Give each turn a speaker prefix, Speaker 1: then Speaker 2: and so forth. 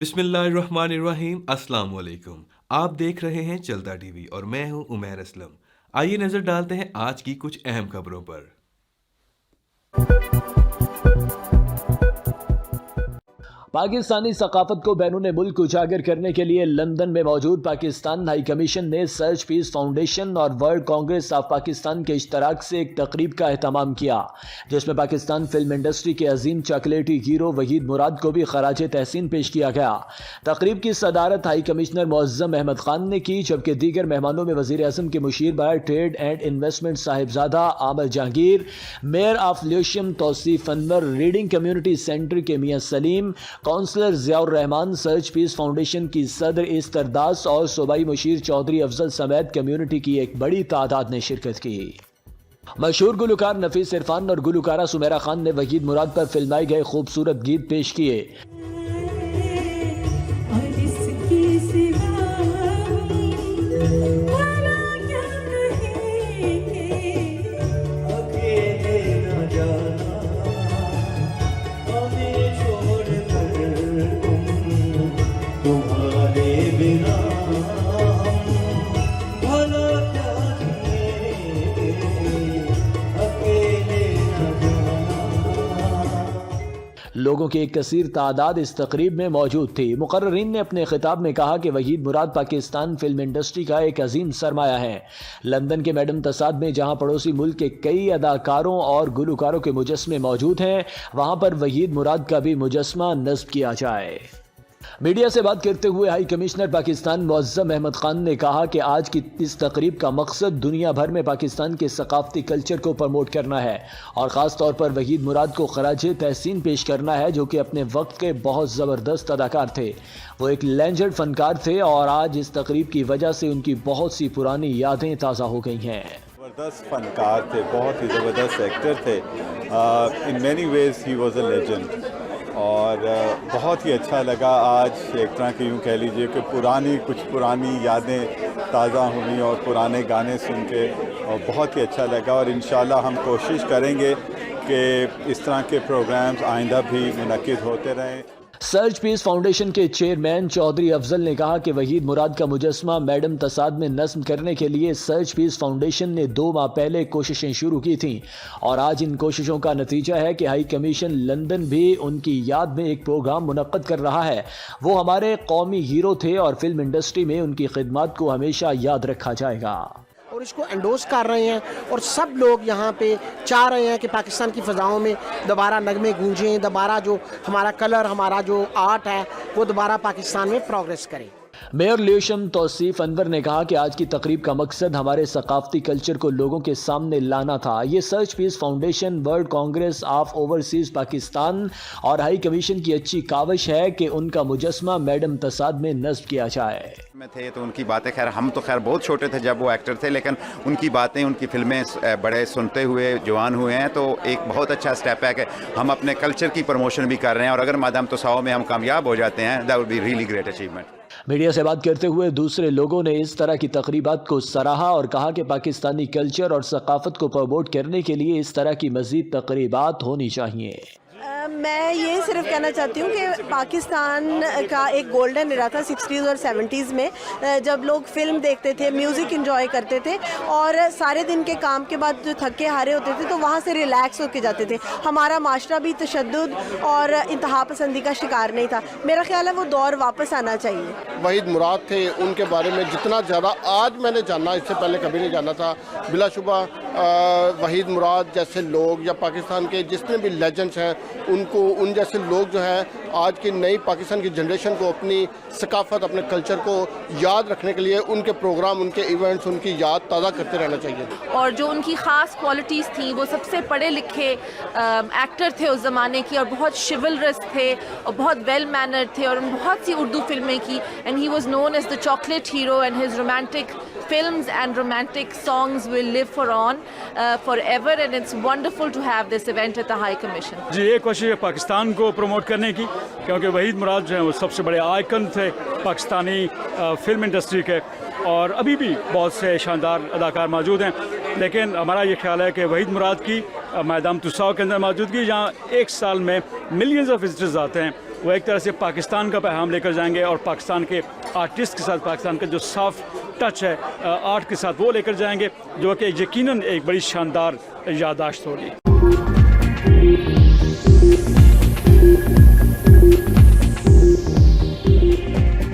Speaker 1: بسم اللہ الرحمن الرحیم، السلام علیکم۔ آپ دیکھ رہے ہیں چلتا ٹی وی اور میں ہوں عمیر اسلم۔ آئیے نظر ڈالتے ہیں آج کی کچھ اہم خبروں پر۔
Speaker 2: پاکستانی ثقافت کو بیرون ملک اجاگر کرنے کے لیے لندن میں موجود پاکستان ہائی کمیشن نے سرچ پیس فاؤنڈیشن اور ورلڈ کانگریس آف پاکستان کے اشتراک سے ایک تقریب کا اہتمام کیا، جس میں پاکستان فلم انڈسٹری کے عظیم چاکلیٹی ہیرو وحید مراد کو بھی خراج تحسین پیش کیا گیا۔ تقریب کی صدارت ہائی کمشنر معظم احمد خان نے کی، جبکہ دیگر مہمانوں میں وزیر اعظم کے مشیر برائے trade and investment Sahibzada Aamir Jahangir, mayor of Lewisham Tauseef Anwar, Reading community centre کے Mian Saleem, councillor Zia ur Rehman, search peace foundation کی صدر استرداس اور صوبائی مشیر چودھری افضل سمیت کمیونٹی کی ایک بڑی تعداد نے شرکت کی۔ مشہور گلوکار نفیس عرفان اور گلوکارہ سمیرہ خان نے وحید مراد پر فلمائے گئے خوبصورت گیت پیش کیے۔ لوگوں کی ایک کثیر تعداد اس تقریب میں موجود تھی۔ مقررین نے اپنے خطاب میں کہا کہ وحید مراد پاکستان فلم انڈسٹری کا ایک عظیم سرمایہ ہے۔ لندن کے میڈم تساد میں جہاں پڑوسی ملک کے کئی اداکاروں اور گلوکاروں کے مجسمے موجود ہیں، وہاں پر وحید مراد کا بھی مجسمہ نصب کیا جائے۔ میڈیا سے بات کرتے ہوئے ہائی کمشنر پاکستان معظم احمد خان نے کہا کہ آج کی اس تقریب کا مقصد دنیا بھر میں پاکستان کے ثقافتی کلچر کو پروموٹ کرنا ہے اور خاص طور پر وحید مراد کو خراج تحسین پیش کرنا ہے، جو کہ اپنے وقت کے بہت زبردست اداکار تھے۔ وہ ایک لینجنڈ فنکار تھے اور آج اس تقریب کی وجہ سے ان کی بہت سی پرانی یادیں تازہ ہو گئی ہیں۔
Speaker 3: زبردست فنکار تھے، بہت ہی زبردست ایکٹر تھے۔ In many ways he was a legend, اور بہت ہی اچھا لگا آج ایک طرح کی یوں کہہ لیجئے کہ کچھ پرانی یادیں تازہ ہوئیں اور پرانے گانے سن کے، اور بہت ہی اچھا لگا، اور انشاءاللہ ہم کوشش کریں گے کہ اس طرح کے پروگرامز آئندہ بھی منعقد ہوتے رہیں۔
Speaker 2: سرچ پیس فاؤنڈیشن کے چیئرمین چودھری افضل نے کہا کہ وحید مراد کا مجسمہ میڈم تساد میں نصب کرنے کے لیے سرچ پیس فاؤنڈیشن نے 2 ماہ پہلے کوششیں شروع کی تھیں، اور آج ان کوششوں کا نتیجہ ہے کہ ہائی کمیشن لندن بھی ان کی یاد میں ایک پروگرام منعقد کر رہا ہے۔ وہ ہمارے قومی ہیرو تھے اور فلم انڈسٹری میں ان کی خدمات کو ہمیشہ یاد رکھا جائے گا،
Speaker 4: اور اس کو انڈوز کر رہے ہیں، اور سب لوگ یہاں پہ چاہ رہے ہیں کہ پاکستان کی فضاؤں میں دوبارہ نغمے گونجیں، دوبارہ جو ہمارا کلر، ہمارا جو آرٹ ہے وہ دوبارہ پاکستان میں پروگریس کرے۔
Speaker 2: میئر لیوشم توصیف انور نے کہا کہ آج کی تقریب کا مقصد ہمارے ثقافتی کلچر کو لوگوں کے سامنے لانا تھا۔ یہ search peace foundation, world congress of overseas Pakistan اور ہائی کمیشن کی اچھی کاوش ہے کہ ان کا مجسمہ میڈم تساد میں نصب کیا جائے۔
Speaker 5: میں تھے تو ان کی باتیں، خیر ہم تو خیر بہت چھوٹے تھے جب وہ ایکٹر تھے، لیکن ان کی باتیں، ان کی فلمیں بڑے سنتے ہوئے جوان ہوئے ہیں، تو ایک بہت اچھا سٹیپ ہے کہ ہم اپنے کلچر کی پروموشن بھی کر رہے ہیں، اور اگر میڈم تساد میں ہم کامیاب ہو جاتے ہیں، that would be really great achievement.
Speaker 2: Media سے بات کرتے ہوئے دوسرے لوگوں نے اس طرح کی تقریبات کو سراہا اور کہا کہ پاکستانی کلچر اور ثقافت کو پروموٹ کرنے کے لیے اس طرح کی مزید تقریبات ہونی چاہیے۔
Speaker 6: میں یہ صرف کہنا چاہتی ہوں کہ پاکستان کا ایک گولڈن ایرا تھا 60s اور 70s میں، جب لوگ فلم دیکھتے تھے، میوزک انجوائے کرتے تھے، اور سارے دن کے کام کے بعد جو تھکے ہارے ہوتے تھے تو وہاں سے ریلیکس ہو کے جاتے تھے۔ ہمارا معاشرہ بھی تشدد اور انتہا پسندی کا شکار نہیں تھا۔ میرا خیال ہے وہ دور واپس آنا چاہیے۔
Speaker 7: وحید مراد تھے، ان کے بارے میں جتنا زیادہ آج میں نے جانا، اس سے پہلے کبھی نہیں جانا تھا۔ بلا شبہ وحید مراد جیسے لوگ، یا پاکستان کے جتنے بھی لیجنڈس ہیں، ان جیسے لوگ جو ہیں آج کی نئی پاکستان کی جنریشن کو اپنی ثقافت، اپنے کلچر کو یاد رکھنے کے لیے ان کے پروگرام، ان کے ایونٹس، ان کی یاد تازہ کرتے رہنا چاہیے۔
Speaker 8: اور جو ان کی خاص کوالٹیز تھیں، وہ سب سے پڑھے لکھے ایکٹر تھے اس زمانے کی، اور بہت شیولرس تھے اور بہت ویل مینرڈ تھے، اور بہت سی اردو فلمیں کی، and he was known as the chocolate hero, and his romantic films and romantic songs will live forever, and it's wonderful to have this event at the High Commission.
Speaker 9: جی، یہ کوشش ہے پاکستان کو promote کرنے کی، کیونکہ وحید مراد جو ہیں وہ سب سے بڑے آئیکن تھے پاکستانی فلم انڈسٹری کے، اور ابھی بھی بہت سے شاندار اداکار موجود ہیں، لیکن ہمارا یہ خیال ہے کہ وحید مراد کی میدان تساو کے اندر موجودگی، جہاں ایک سال میں ملینز آف وزٹرز آتے ہیں، وہ ایک طرح سے پاکستان کا پیغام لے کر جائیں گے اور پاکستان کے آرٹسٹ کے ساتھ پاکستان کا جو سافٹ ٹچ ہے آرٹ کے ساتھ وہ لے کر جائیں گے، جو کہ یقیناً ایک بڑی شاندار یادداشت ہوگی۔